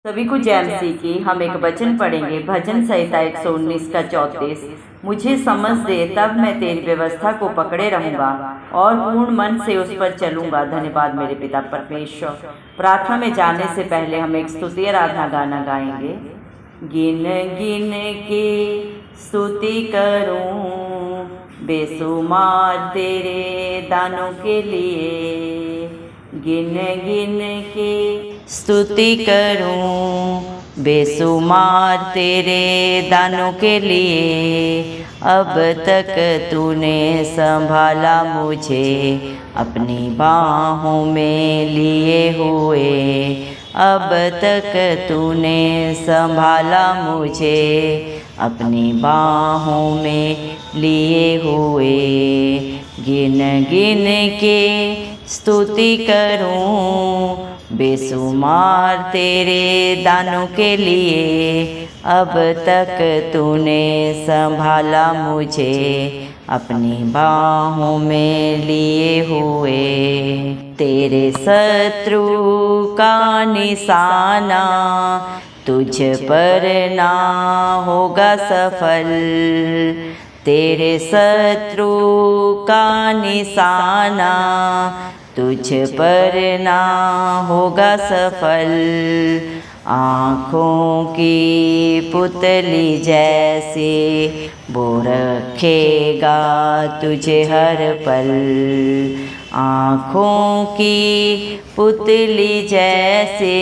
सभी को जय मसीह की। हम एक वचन पढ़ेंगे, भजन संहिता 119 का 34। मुझे समझ दे तब मैं तेरी व्यवस्था को पकड़े रहूंगा और पूर्ण मन से उस पर चलूंगा। धन्यवाद मेरे पिता परमेश्वर। प्रार्थना में जाने से पहले हम एक स्तुति आराधना गाना गाएंगे। गिन गिन के स्तुति करूं बेसुमार तेरे दानों के लिए, गिन गिन के स्तुति करूं बेसुमार तेरे दानों के लिए। अब तक तूने संभाला मुझे अपनी बाहों में लिए हुए, अब तक तूने संभाला मुझे अपनी बाहों में लिए हुए। गिन गिन के स्तुति करूं बेसुमार तेरे दानों के लिए, अब तक तूने संभाला मुझे अपनी बाहों में लिए हुए। तेरे शत्रु का निशाना तुझ पर ना होगा सफल, तेरे शत्रु का निशाना तुझ पर ना होगा सफल। आँखों की पुतली जैसे वो रखेगा तुझे हर पल, आँखों की पुतली जैसे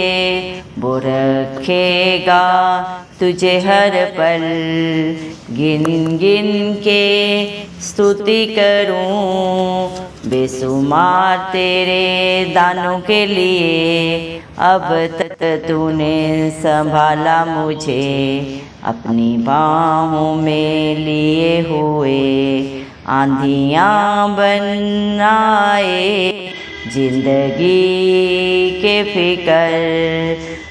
वो रखेगा तुझे हर पल। गिन गिन के स्तुति करूं बेसुमार तेरे दानों के लिए, अब तक तूने संभाला मुझे अपनी बाहों में लिए हुए। आंधियाँ बन आए जिंदगी के फिकर,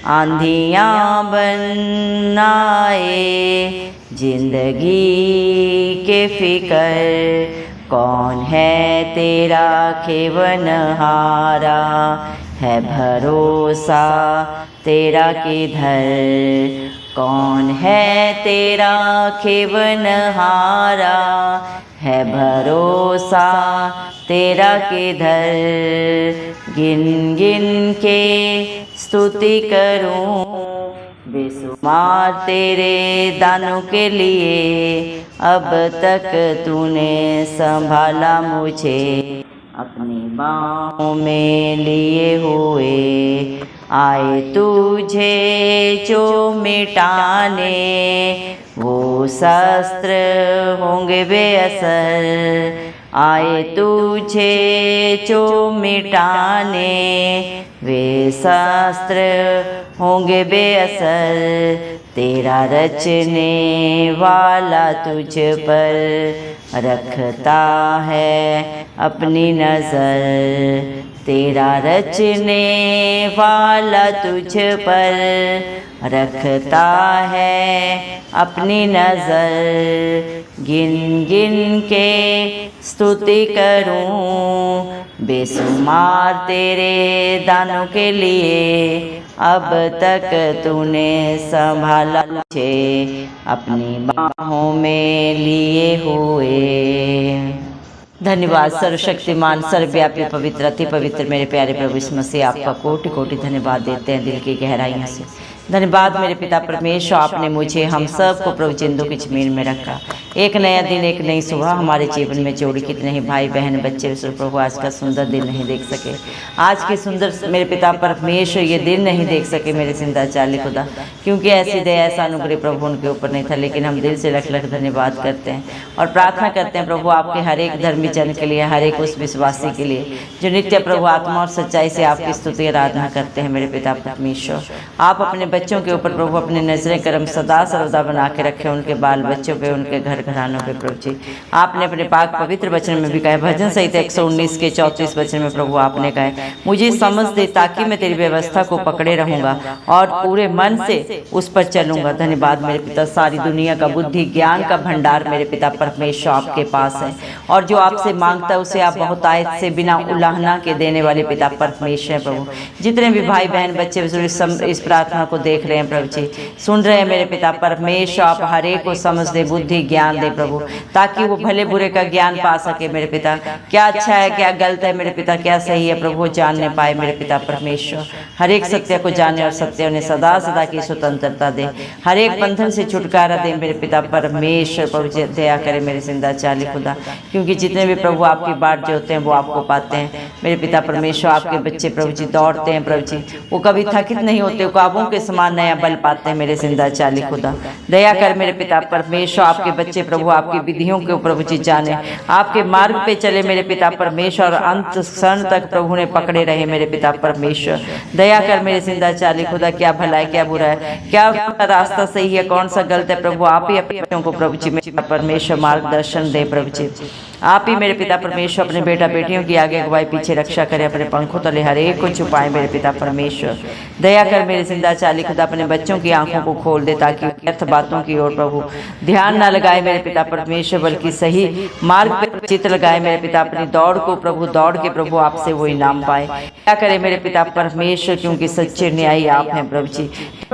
आंधियाँ बन आए जिंदगी के फिकर। कौन है तेरा खेवनहारा, है भरोसा तेरा किधर। कौन है तेरा खेवनहारा, है भरोसा तेरा किधर। गिन गिन के स्तुति करूं बेसुमार तेरे दानों के लिए, अब तक तूने संभाला मुझे अपनी बाहों में लिए हुए। आए तुझे जो मिटाने वो शस्त्र होंगे बेअसर, आए तुझे जो मिटाने वे शस्त्र होंगे बेअसर। तेरा रचने वाला तुझ पर रखता है अपनी नज़र, तेरा रचने वाला तुझ पर रखता है अपनी नज़र। गिन गिन के स्तुति करूं बेसुमार तेरे दानों के लिए, अब तक तूने संभाला मुझे अपनी बाहों में लिए हुए। धन्यवाद सर्वशक्तिमान सर्वव्यापी पवित्र अति पवित्र मेरे प्यारे प्रभु यीशु मसीह, आपका कोटि कोटि धन्यवाद देते हैं दिल की गहराइयों से। धन्यवाद मेरे पिता परमेश्वर, आपने मुझे हम सब को प्रभु जिंदों की ज़मीन में रखा। एक नया दिन, एक नई सुबह हमारे जीवन में जोड़ी। कितने ही भाई बहन बच्चे प्रभु आज का सुंदर दिन नहीं देख सके, आज के सुंदर मेरे पिता परमेश्वर ये दिन नहीं देख सके मेरे जिंदा चाली खुदा, क्योंकि ऐसी दया ऐसा अनुग्रह प्रभु उनके ऊपर नहीं था। लेकिन हम दिल से लख लख धन्यवाद करते हैं और प्रार्थना करते हैं प्रभु आपके हर एक धर्मी जन के लिए, हर एक उस विश्वासी के लिए जो नित्य प्रभु आत्मा और सच्चाई से आपकी स्तुति आराधना करते हैं। मेरे पिता परमेश्वर, आप अपने बच्चों के ऊपर प्रभु अपने नजरें करम सदा सर्वदा बना के रखे, उनके बाल बच्चों पे, उनके घर घरानों पे प्रभु जी। आपने अपने पाक पवित्र वचन में भी कहा, भजन संहिता 119 के 34 वचन में प्रभु आपने कहा, मुझे समझ दे ताकि मैं तेरी व्यवस्था को पकड़े रहूंगा और पूरे मन से उस पर चलूंगा। धन्यवाद मेरे पिता, सारी दुनिया का बुद्धि ज्ञान का भंडार मेरे पिता परमेश्वर आपके पास है, और जो आपसे मांगता है उसे आप बहुतायत से बिना उल्लंघना के देने वाले पिता परमेश्वर प्रभु। जितने भी भाई बहन बच्चे इस प्रार्थना को देख रहे हैं प्रभु जी, सुन रहे हैं मेरे पिता परमेश्वर। आप हर एक को समझ दे, बुद्धि ज्ञान दे प्रभु, ताकि वो भले बुरे का ज्ञान पा सके मेरे पिता। क्या अच्छा है, क्या गलत है मेरे पिता, क्या सही है प्रभु, वो जानने पाए मेरे पिता परमेश्वर। हर एक सत्य को जाने और सत्य उन्हें सदा सदा की स्वतंत्रता दे, हर एक बंधन से छुटकारा दे मेरे पिता परमेश्वर। प्रभु जी दया करे मेरे जिंदा चाली खुदा, क्योंकि जितने भी प्रभु आपकी बाट जोते हैं वो आपको पाते हैं मेरे पिता परमेश्वर। आपके बच्चे प्रभु जी दौड़ते हैं प्रभु जी, वो कभी थकित नहीं होते, ख्वाबों के समान नया बल पाते हैं मेरे जिंदा चाली खुदा। दया कर मेरे पिता परमेश्वर, आपके बच्चे प्रभु आपकी विधियों को प्रभु जी जाने, आपके मार्ग पे चले मेरे पिता परमेश्वर, और अंत क्षण तक प्रभु ने पकड़े रहे मेरे पिता परमेश्वर। दया कर मेरे जिंदा चाली खुदा, क्या भला है क्या बुरा है, क्या रास्ता सही है कौन सा गलत है प्रभु, आप ही अपने बच्चों को प्रभु जी मेरे परमेश्वर मार्गदर्शन दे प्रभु जी। आप ही मेरे पिता परमेश्वर अपने बेटा बेटियों की आगे अगुवाई पीछे रक्षा करें, अपने पंखों तले हर एक को छुपाए मेरे पिता परमेश्वर। दया कर मेरे जिंदा चाली खुदा, अपने बच्चों की आंखों को खोल दे ताकि व्यर्थ बातों की ओर प्रभु ध्यान न लगाए मेरे पिता परमेश्वर, बल्कि सही मार्ग पर चित लगाए मेरे पिता। अपनी दौड़ को प्रभु दौड़ के प्रभु आपसे वो इनाम पाए। क्या करे मेरे पिता परमेश्वर, क्योंकि सच्चे न्यायी आप हैं प्रभु जी,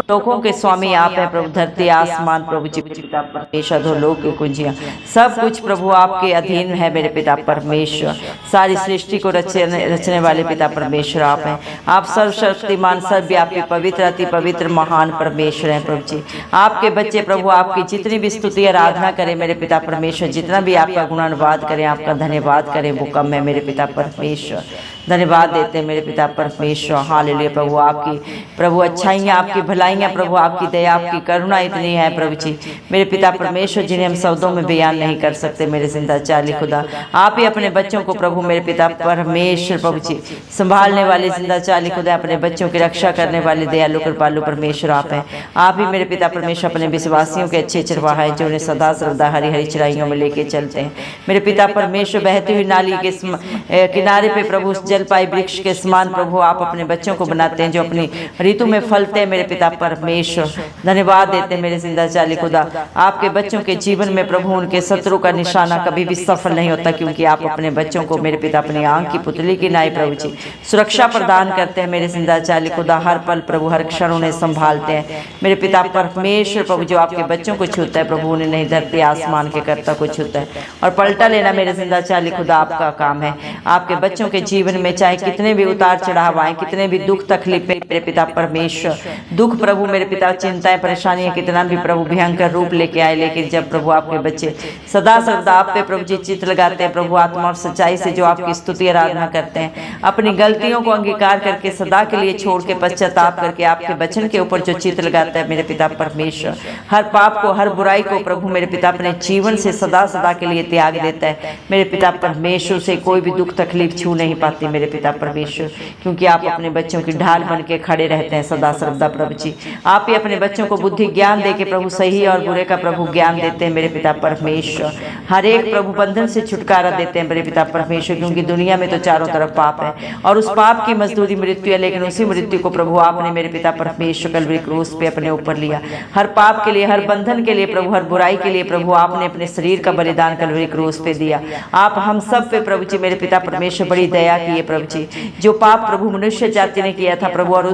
लोगों के स्वामी आप हैं प्रभु। धरती आसमान प्रभु जी पिता परमेश्वर, दो लोग की कुंजियां सब कुछ प्रभु आपके अधीन है मेरे पिता परमेश्वर। सारी सृष्टि को रचने वाले पिता परमेश्वर आप हैं। आप सर्वशक्तिमान, सर्वव्यापी, पवित्र, अति पवित्र, महान परमेश्वर हैं प्रभु जी। आपके बच्चे प्रभु आपकी जितनी भी स्तुति आराधना करें मेरे पिता परमेश्वर, जितना भी आपका गुणानुवाद करें, आपका धन्यवाद करें, वो कम है मेरे पिता परमेश्वर। धन्यवाद देते हैं मेरे पिता परमेश्वर। हालेलुया प्रभु, आपकी प्रभु अच्छाइयाँ, आपकी भलाइयाँ प्रभु, आपकी दया, आपकी करुणा इतनी है प्रभु जी मेरे पिता परमेश्वर, जिन्हें हम शब्दों में बयान नहीं कर सकते मेरे जिंदा चाली खुदा। आप ही अपने बच्चों को प्रभु मेरे पिता परमेश्वर प्रभु जी संभालने वाले जिंदा चाली खुदा, अपने बच्चों की रक्षा करने वाले दयालु कृपालु परमेश्वर आप हैं। आप ही मेरे पिता परमेश्वर अपने विश्वासियों के अच्छे चरवाहा है, जो उन्हें सदा सर्वदा हरी हरी चराइयों में लेके चलते हैं मेरे पिता परमेश्वर। बहती हुई नाली के किनारे पे प्रभु जलपाई वृक्ष के समान प्रभु आप अपने बच्चों को बनाते हैं, जो अपनी ऋतु में फलते हैं मेरे पिता परमेश्वर। धन्यवाद देते हैं मेरे जिंदा चाली खुदा। आपके बच्चों के जीवन में प्रभु उनके शत्रु का निशाना कभी भी सफल नहीं होता, क्योंकि आप अपने बच्चों को मेरे पिता अपनी आंख की पुतली की नाई प्रभु जी सुरक्षा प्रदान करते हैं मेरे जिंदा चाली खुदा। हर पल प्रभु हर क्षण उन्हें संभालते हैं मेरे पिता परमेश्वर प्रभु। जो आपके बच्चों को छूता है प्रभु, उन्हें नहीं धरती आसमान के कर्ता को छूता है, और पलटा लेना मेरे जिंदा चाली खुदा आपका काम है। आपके बच्चों के जीवन में चाहे कितने भी उतार चढ़ाव आए, कितने भी दुख तकलीफ मेरे पिता परमेश्वर, दुख प्रभु मेरे पिता, चिंताएं परेशानियां कितना भी प्रभु भयंकर रूप लेके आए, लेकिन जब प्रभु आपके बच्चे सदा सर्वदा आप पे प्रभु जी चित्त लगाते हैं प्रभु, आत्मा और सच्चाई से जो आपकी स्तुति आराधना करते हैं, अपनी गलतियों को अंगीकार करके सदा के लिए छोड़ के पश्चाताप करके आपके वचन के ऊपर जो चित्त लगाता है मेरे पिता परमेश्वर, हर पाप को हर बुराई को प्रभु मेरे पिता अपने जीवन से सदा सदा के लिए त्याग देता है मेरे पिता परमेश्वर। से कोई भी दुख तकलीफ छू नहीं पाती मेरे पिता परमेश्वर, क्योंकि आप अपने बच्चों की ढाल बन के खड़े रहते हैं सदा सर्वदा प्रभु जी। आप ही अपने बच्चों को बुद्धि ज्ञान दे के प्रभु सही और बुरे का प्रभु ज्ञान देते हैं मेरे पिता परमेश्वर। हर एक प्रभु बंधन से छुटकारा देते हैं मेरे पिता परमेश्वर, क्योंकि दुनिया में तो चारों तरफ पाप है और उस पाप की मजदूरी मृत्यु है, लेकिन उसी मृत्यु को प्रभु आपने मेरे पिता परमेश्वर कलवरी क्रूस पे अपने ऊपर लिया। हर पाप के लिए, हर बंधन के लिए प्रभु, हर बुराई के लिए प्रभु आपने अपने शरीर का बलिदान कलवरी क्रूस पे दिया। आप हम सब पे प्रभु जी मेरे पिता परमेश्वर बड़ी दया की है प्रभु जी। जो पाप प्रभु मनुष्य जाति ने किया था प्रभु, और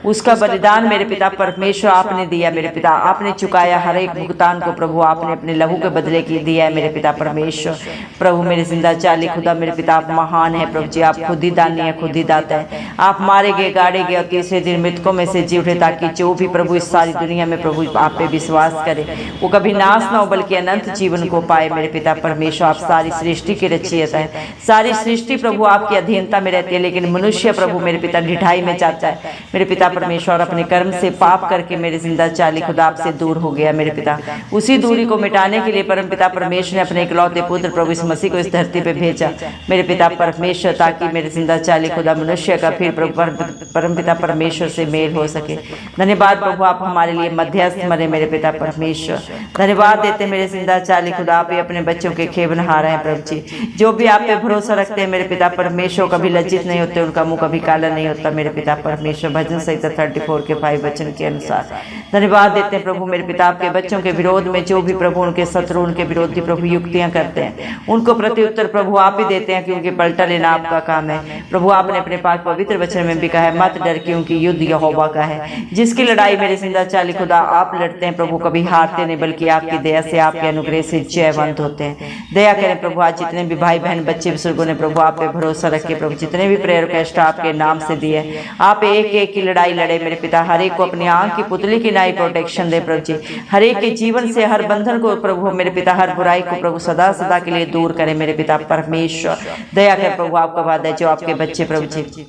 उसका बलिदान मेरे पिता परमेश्वर आपने दिया मेरे पिता, आपने चुकाया हर एक भुगतान को प्रभु आपने अपने लहू के बदले की दिया है मेरे पिता परमेश्वर। प्रभु मेरे जिंदा चाली खुदा मेरे पिता आप महान है प्रभु जी, आप खुद ही दानी है, खुद ही दाता है। आप मारे गए, गाड़े गए और तीसरे दिन मृतकों में से जी उठे, ताकि जो भी प्रभु इस सारी दुनिया में प्रभु आप पे विश्वास करे वो कभी नाश ना हो बल्कि अनंत जीवन को पाए मेरे पिता परमेश्वर। आप सारी सृष्टि की रचयिता है, सारी सृष्टि प्रभु आपकी अधीनता में रहती है, लेकिन मनुष्य प्रभु मेरे पिता ढिठाई में जाता है मेरे पिता परमेश्वर, और अपने कर्म से पाप करके मेरे जिंदा चाली खुदा आपसे दूर हो गया मेरे पिता। उसी दूरी को मिटाने के लिए परम पिता परमेश्वर ने अपने इकलौते पुत्र प्रभु इस मसीह को इस धरती पे भेजा मेरे पिता परमेश्वर, ताकि मेरे जिंदा चाली खुदा मनुष्य का फिर परम पिता परमेश्वर से मेल हो सके। धन्यवाद प्रभु, आप हमारे लिए मध्यस्थ बने मेरे पिता परमेश्वर। धन्यवाद देते मेरे जिंदा चाली खुदा, आप ही अपने बच्चों के खेवनहार हैं प्रभु जी। जो भी आप पे भरोसा रखते हैं मेरे पिता परमेश्वर, परमेश्वर कभी लज्जित नहीं होते, उनका मुंह कभी काला नहीं होता मेरे पिता परमेश्वर। भजन संहिता 34 के 5 वचन के अनुसार धन्यवाद देते हैं प्रभु मेरे पिता। आपके बच्चों के विरोध में जो भी प्रभु उनके शत्रु, उनके विरोधी प्रभु युक्तियां करते हैं, उनको प्रत्युत्तर प्रभु आप ही देते हैं, क्योंकि पलटा लेना आपका काम है प्रभु। आपने अपने पाक पवित्र वचन में भी कहा है, मत डर क्योंकि युद्ध यहोवा का है। जिसकी लड़ाई मेरे जिंदा चाली खुदा आप लड़ते हैं प्रभु, कभी हारते नहीं, बल्कि आपकी दया से, आपके अनुग्रह से जयवंत होते हैं। दया करें प्रभु, आज जितने भी भाई बहन बच्चे बुजुर्गों ने प्रभु आप पे भरोसा रखे प्रभु, जितने भी प्रेयर रिक्वेस्ट आपके नाम से दिए, आप एक एक की लड़ाई लड़े मेरे पिता। हर एक को अपनी आंख की पुतली की नाई प्रोटेक्शन दे प्रभु जी। हर एक के जीवन से हर बंधन को प्रभु मेरे पिता, हर बुराई को प्रभु सदा सदा के लिए दूर करें मेरे पिता परमेश्वर। दया कर प्रभु, आपका वादा है जो आपके बच्चे प्रभु जी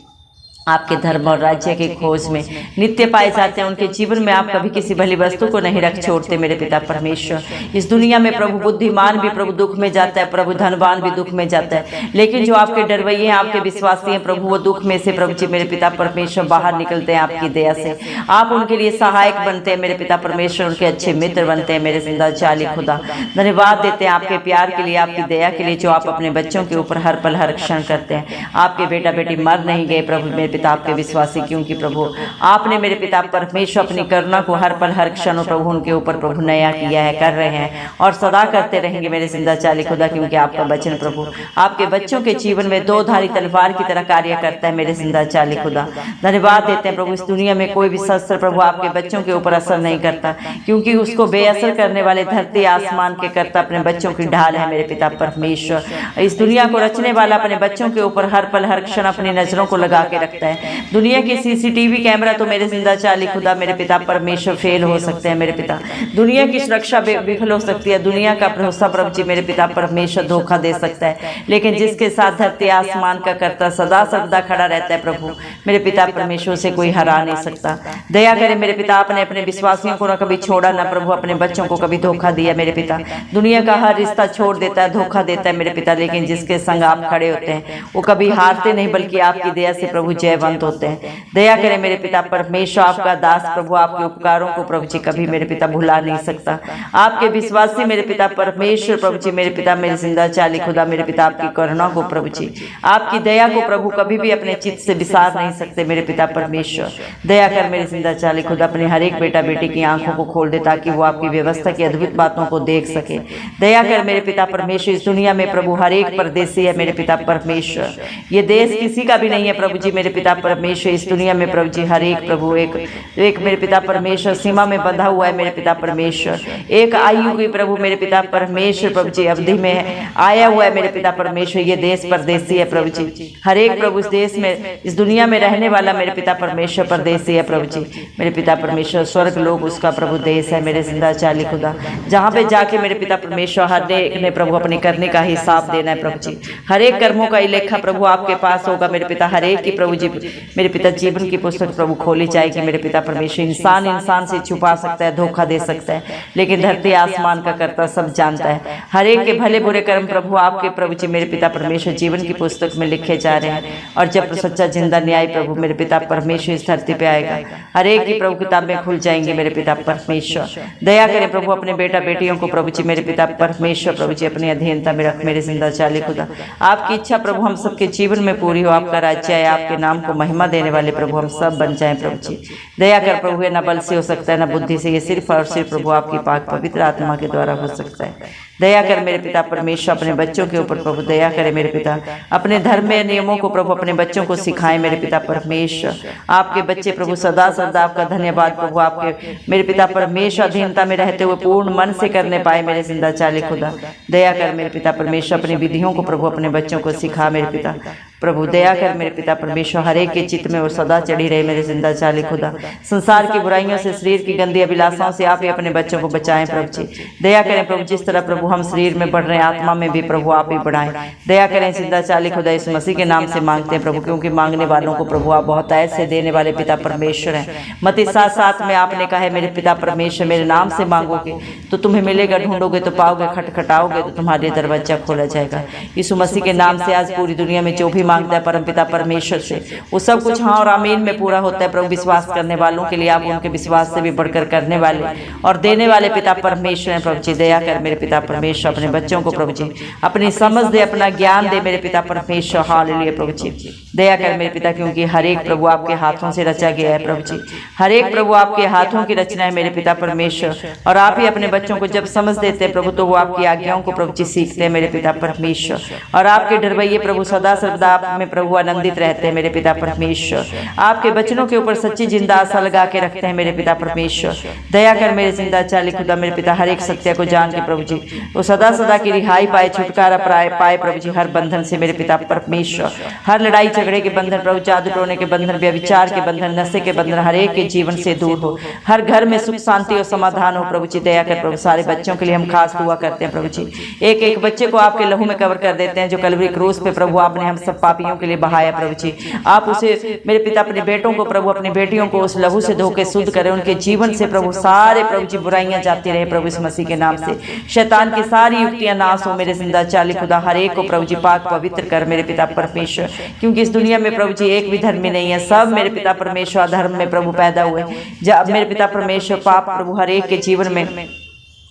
आपके धर्म और राज्य की खोज में नित्य पाए जाते हैं, उनके जीवन में आप कभी किसी भली वस्तु को नहीं रख छोड़ते मेरे पिता परमेश्वर। इस दुनिया में प्रभु बुद्धिमान भी प्रभु दुख में जाता है प्रभु, धनवान भी दुख में जाता है, लेकिन जो आपके डरवैये हैं, आपके विश्वासी हैं प्रभु, वो दुख में से प्रभु जी मेरे पिता परमेश्वर बाहर निकलते हैं आपकी दया से। आप उनके लिए सहायक बनते हैं मेरे पिता परमेश्वर, उनके अच्छे मित्र बनते हैं मेरे जिंदा चाली खुदा। धन्यवाद देते हैं आपके प्यार के लिए, आपकी दया के लिए, जो आप अपने बच्चों के ऊपर हर पल हर क्षण करते हैं। आपके बेटा बेटी मर नहीं गए प्रभु मेरे पिता आपके विश्वासी, क्योंकि प्रभु आपने मेरे पिता परमेश्वर अपनी करुणा को हर पल हर क्षण प्रभु उनके ऊपर प्रभु नया किया है, कर रहे हैं और सदा करते रहेंगे मेरे जिंदा चाली खुदा, क्योंकि आपका वचन प्रभु आपके बच्चों के जीवन में दो धारी तलवार की तरह कार्य करता है मेरे जिंदा चाली खुदा। धन्यवाद देते हैं प्रभु, इस दुनिया में कोई भी शस्त्र प्रभु आपके बच्चों के ऊपर असर नहीं करता, क्योंकि उसको बेअसर करने वाले धरती आसमान के करता अपने बच्चों की ढाल है मेरे पिता परमेश्वर। इस दुनिया को रचने वाला अपने बच्चों के ऊपर हर पल हर क्षण अपनी नजरों को लगा के रखता है। दुनिया की सीसीटीवी कैमरा तो मेरे जिंदा चाली खुदा मेरे पिता परमेश्वर फेल हो सकते हैं मेरे पिता, दुनिया की सुरक्षा विफल हो सकती है, दुनिया का भरोसा प्रभु जी मेरे पिता परमेश्वर धोखा दे सकता है, लेकिन जिसके साथ धरती आसमान का करता सदा सर्वदा खड़ा रहता है प्रभु मेरे पिता परमेश्वर से कोई हरा नहीं सकता। दया करे मेरे पिता, आपने अपने विश्वासियों को न कभी छोड़ा न प्रभु अपने बच्चों को कभी धोखा दिया मेरे पिता। दुनिया का हर रिश्ता छोड़ देता है, धोखा देता है मेरे पिता, लेकिन जिसके संग आप खड़े होते हैं वो कभी हारते नहीं, बल्कि आपकी दया से प्रभु जयवंत होते हैं। दया करें मेरे पिता परमेश्वर, आपका दास प्रभु आपके उपकारों को प्रभु जी कभी मेरे पिता भुला नहीं सकता। आपके विश्वासी मेरे पिता परमेश्वर प्रभु जी मेरे पिता मेरे जिंदा चाली खुदा मेरे पिता आपकी करुणा को प्रभु जी आपकी दया को प्रभु कभी भी अपने चित्त से विसार नहीं सकते मेरे पिता परमेश्वर। दया कर मेरे जिंदा चाली खुदा अपने हर एक बेटा बेटी की आंखों को खोल दे, ताकि वो आपकी व्यवस्था की अद्भुत बातों को देख सके। दया कर मेरे पिता परमेश्वर, इस दुनिया में प्रभु हर एक परदेसी है मेरे पिता परमेश्वर, ये देश किसी का भी नहीं है प्रभु जी मेरे पिता परमेश्वर। इस दुनिया में प्रभु जी हर एक प्रभु एक मेरे पिता परमेश्वर सीमा में बंधा हुआ है मेरे पिता परमेश्वर, एक आयु की प्रभु मेरे पिता परमेश्वर प्रभु जी अवधि में आया हुआ है मेरे पिता परमेश्वर। ये देश परदेसी है प्रभु जी, हर एक प्रभु इस देश में इस दुनिया में रहने वाला मेरे पिता परमेश्वर परदेसी है प्रभु जी मेरे पिता परमेश्वर। स्वर्ग लोग उसका प्रभु देश है मेरे जिंदा चाली खुदा, जहाँ पे जाके मेरे पिता परमेश्वर हर एक ने प्रभु अपने करने का हिसाब देना है प्रभु जी। हर एक कर्मों का लेखा प्रभु आपके पास होगा मेरे पिता। हर एक की प्रभु जी मेरे पिता जीवन की पुस्तक प्रभु खोली जाएगी मेरे पिता परमेश्वर। इंसान से छुपा सकता है, धोखा दे सकता है, लेकिन धरती आसमान का करता सब जानता है। हर एक के भले बुरे कर्म प्रभु आपके प्रभु जी मेरे पिता परमेश्वर जीवन की पुस्तक में लिखे जा रहे हैं, और जब सच्चा जिंदा न्याय प्रभु मेरे पिता परमेश्वर इस धरती पे आएगा, हर एक की प्रभु किताबें खुल जाएंगी मेरे पिता परमेश्वर। दया करें प्रभु अपने बेटा बेटियों को प्रभु जी मेरे पिता परमेश्वर प्रभु जी अपनी अधीनता में रख मेरे जिंदा चाली खुदा। आपकी इच्छा प्रभु हम सबके जीवन में पूरी हो, आपका राज्य है, आपके नाम को महिमा देने वाले प्रभु हम सब बन जाएं प्रभु जी। दया कर प्रभु, न बल से हो सकता है न बुद्धि से, ये सिर्फ और सिर्फ प्रभु आपकी पाक पवित्र आत्मा के द्वारा हो सकता है। दया कर मेरे पिता परमेश्वर अपने बच्चों के ऊपर प्रभु दया करे मेरे पिता, अपने धर्म में नियमों को प्रभु अपने बच्चों को सिखाएं मेरे पिता परमेश्वर। आपके बच्चे प्रभु सदा सदा आपका धन्यवाद प्रभु आपके मेरे पिता परमेश्वर अधीनता में रहते हुए पूर्ण मन से करने पाए मेरे जिंदा चाली खुदा। दया कर मेरे पिता परमेश्वर अपनी विधियों को प्रभु अपने बच्चों को सिखा मेरे पिता प्रभु। दया कर मेरे पिता परमेश्वर हर एक के चित्त में और सदा चढ़ी रहे मेरे जिंदा चाली खुदा। संसार की बुराइयों से, शरीर की गंदी अभिलाषाओं से आप ही अपने बच्चों को बचाएं प्रभु जी। दया करें प्रभु, जिस तरह प्रभु हम शरीर में बढ़ रहे हैं, आत्मा में भी प्रभु आप ही बढ़ाएं। दया करें जिंदा चाली खुदा, इस मसीह के नाम से मांगते हैं प्रभु, क्योंकि मांगने वालों को प्रभु आप बहुत ऐसे देने वाले पिता परमेश्वर हैं। मत्ती 7:7 में आपने कहा है मेरे पिता परमेश्वर मेरे नाम से मांगोगे तो तुम्हें मिलेगा, ढूंढोगे तो पाओगे, खटखटाओगे तो तुम्हारे दरवाजा खोला जाएगा। यीशु मसीह के नाम से आज पूरी दुनिया में जो भी मांगता है परम पिता परमेश्वर से, वो सब कुछ हाँ और आमीन में पूरा होता है प्रभु। विश्वास करने वालों के लिए आप उनके विश्वास से भी बढ़कर करने वाले और देने वाले पिता परमेश्वर हैं प्रभु जी। दया कर मेरे पिता परमेश्वर अपने बच्चों को प्रभु जी अपनी समझ दे, अपना ज्ञान दे मेरे पिता परमेश्वर। हालेलुया प्रभु जी, दया कर मेरे पिता, क्योंकि हर एक प्रभु आपके हाथों से रचा गया है प्रभु जी, हर एक प्रभु आपके हाथों की रचना है मेरे पिता परमेश्वर। और आप ही अपने बच्चों को जब समझ देते हैं प्रभु, तो वो आपकी आज्ञाओं को प्रभु जी सीखते हैं मेरे पिता परमेश्वर। और आपके डरवैये प्रभु सदा सर्वदा आप में प्रभु आनंदित रहते हैं मेरे पिता परमेश्वर। आपके बचनों के ऊपर सच्ची जिंदा आशा लगा के रखते हैं मेरे पिता परमेश्वर। दया कर मेरे जिंदा चाली खुदा मेरे पिता, हर एक सत्य को जान के प्रभु जी वो सदा सदा की रिहाई पाए, छुटकारा पाए प्रभु जी हर बंधन से मेरे पिता परमेश्वर। हर लड़ाई झगड़े के बंधन प्रभु, जादू टोने के बंधन, व्यभिचार के बंधन, नशे के बंधन हर एक के जीवन से दूर हो। हर घर में सुख शांति और समाधान हो प्रभु जी। दया कर प्रभु, सारे बच्चों के लिए हम खास दुआ करते हैं प्रभु जी। एक एक बच्चे को आपके लहू में कवर कर देते हैं, जो कलवरी क्रूस पे प्रभु आपने हम सब पापियों के लिए बहाया प्रभु जी। आप उसे मेरे पिता अपने बेटों को प्रभु, अपनी बेटियों को उस लहू से धो के शुद्ध करें, उनके जीवन से प्रभु सारे प्रभु जी बुराइयां जाती रहे प्रभु इस मसीह के नाम से। शैतान की सारी युक्तियां नाश हो मेरे जिंदा चाली खुदा, हर एक को प्रभु जी पाक पवित्र कर मेरे पिता परमेश्वर। क्योंकि इस दुनिया में प्रभु जी एक भी धर्मी नहीं है, सब मेरे पिता परमेश्वर अधर्म में प्रभु पैदा हुए। जब मेरे पिता परमेश्वर पाप प्रभु हर एक के जीवन में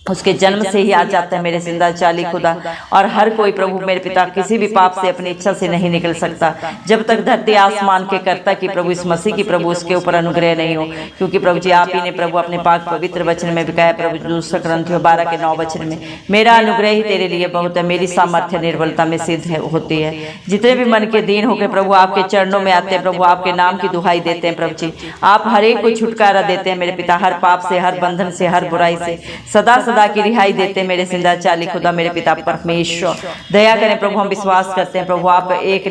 उसके जन्म से ही आ जाता है मेरे जिंदा चाली खुदा। और हर कोई प्रभु मेरे पिता किसी भी पाप से अपनी इच्छा से नहीं निकल सकता, जब तक धरती आसमान के कर्ता की प्रभु इस मसीह की प्रभु उसके ऊपर अनुग्रह नहीं हो। क्योंकि प्रभु जी आप ही ने प्रभु अपने पाक पवित्र वचन में बिकाया प्रभु, दूसरा ग्रंथियों 12:9 में, मेरा अनुग्रह ही तेरे लिए बहुत है, मेरी सामर्थ्य निर्बलता में सिद्ध होती है। जितने भी मन के दीन होकर प्रभु आपके चरणों में आते हैं प्रभु, आपके नाम की दुहाई देते हैं प्रभु जी, आप हर एक को छुटकारा देते हैं मेरे पिता, हर पाप से, हर बंधन से, हर बुराई से सदा सदा की रिहाई देते मेरे जिंदा चाली खुदा मेरे पिता परमेश्वर। दया करें प्रभु, हम विश्वास करते हैं प्रभु आप एक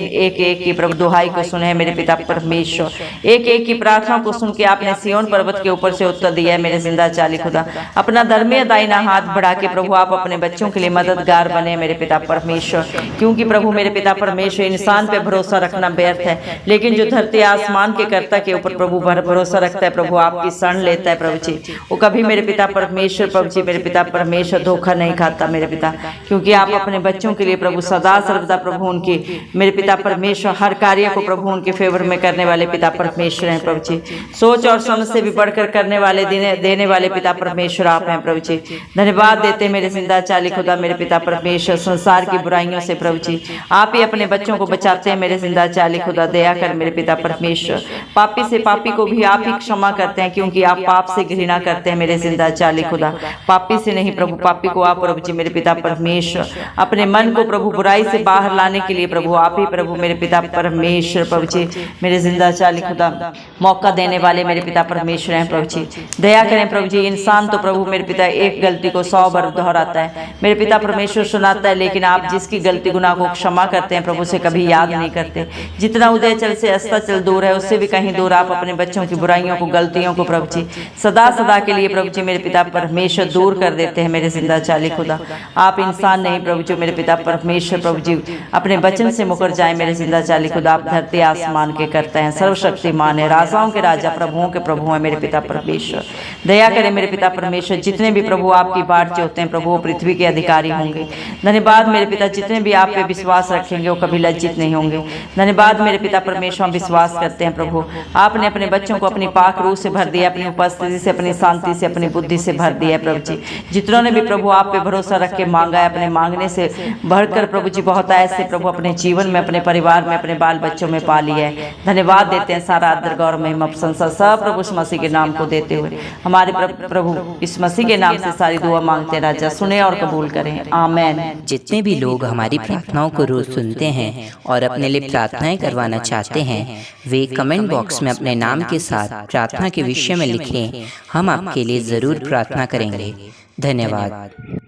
की प्रभु दुहाई को सुने मेरे पिता परमेश्वर। एक एक की प्रार्थना को सुन के आपने सियोन पर्वत के ऊपर से उत्तर दिया है मेरे जिंदा चाली खुदा। अपना धर्मी दाहिना हाथ बढ़ा के प्रभु आप अपने बच्चों के लिए मददगार बने मेरे पिता परमेश्वर। क्योंकि प्रभु मेरे पिता परमेश्वर इंसान पे भरोसा रखना व्यर्थ है, लेकिन जो धरती आसमान के कर्ता के ऊपर प्रभु भरोसा रखता है प्रभु आपकी शरण लेता है प्रभु जी, वो कभी मेरे पिता परमेश्वर प्रभु जी मेरे पिता परमेश्वर धोखा नहीं खाता मेरे पिता। क्योंकि आप अपने बच्चों के लिए प्रभु सदा सर्वदा प्रभु उनकी मेरे पिता परमेश्वर हर कार्य को प्रभु उनके फेवर में करने वाले पिता परमेश्वर हैं प्रभु जी। सोच और समझ से भी बढ़कर करने वाले देने वाले पिता परमेश्वर आप हैं प्रभु जी। धन्यवाद देते मेरे जिंदा चाली खुदा मेरे पिता परमेश्वर। संसार की बुराइयों से प्रभु जी आप ही अपने बच्चों को बचाते हैं मेरे जिंदा चाली खुदा। दया कर मेरे पिता परमेश्वर, पापी से पापी को भी आप ही क्षमा करते हैं, क्योंकि आप पाप से घृणा करते हैं मेरे जिंदा चाली खुदा। पापी से नहीं प्रभु, पापी को आप प्रभु जी मेरे पिता परमेश्वर अपने मन को प्रभु बुराई से बाहर लाने के लिए प्रभु आप ही प्रभु मेरे पिता परमेश्वर प्रभु जी मेरे जिंदा चाली खुदा मौका देने वाले मेरे पिता परमेश्वर हैं प्रभु जी। दया करें प्रभु जी, इंसान तो प्रभु मेरे पिता एक गलती को 100 बार दोहराता है मेरे पिता परमेश्वर सुनाता है, लेकिन आप जिसकी गलती गुनाह को क्षमा करते हैं प्रभु से कभी याद नहीं करते। जितना उदयचल से अस्ताचल दूर है उससे भी कहीं दूर आप अपने बच्चों की बुराइयों को गलतियों को प्रभु जी सदा सदा के लिए प्रभु जी मेरे पिता परमेश्वर दूर कर देते हैं मेरे जिंदा चाली खुदा। आप इंसान नहीं प्रभु जो मेरे पिता परमेश्वर प्रभु जी अपने वचन से मुकर जाए मेरे जिंदा चाली खुदा। आप धरती आसमान के करते हैं, सर्वशक्तिमान है, राजाओं के राजा, प्रभुओं के प्रभु हैं मेरे पिता परमेश्वर। दया करें मेरे पिता परमेश्वर, जितने भी प्रभु आपकी बाट चाहते हैं प्रभु वो पृथ्वी के अधिकारी होंगे। धन्यवाद मेरे पिता, जितने भी आप पे विश्वास रखेंगे वो कभी लज्जित नहीं होंगे। धन्यवाद मेरे पिता परमेश्वर, हम विश्वास करते हैं प्रभु आपने अपने बच्चों को अपनी पाक रूह से भर दिया, अपनी उपस्थिति से, अपनी शांति से, अपनी बुद्धि से भर दिया है प्रभु जी। जितनों ने भी प्रभु आप पे भरोसा रख के मांगा है, अपने मांगने से बढ़कर प्रभु जी बहुत ऐसे प्रभु अपने जीवन में, अपने परिवार में, अपने बाल बच्चों में पा लिया है। धन्यवाद देते हैं, सारा आदर गौर महिमा प्रशंसा सब प्रभु इस मसीह के नाम को देते हुए हमारे प्रभु इस मसीह के नाम से सारी दुआ मांगते हैं राजा, सुने और कबूल करें, आमेन। जितने भी लोग हमारी प्रार्थनाओं को रोज सुनते हैं और अपने लिए प्रार्थनाएं करवाना चाहते हैं, वे कमेंट बॉक्स में अपने नाम के साथ प्रार्थना के विषय में लिखें, हम आपके लिए जरूर प्रार्थना करेंगे। धन्यवाद।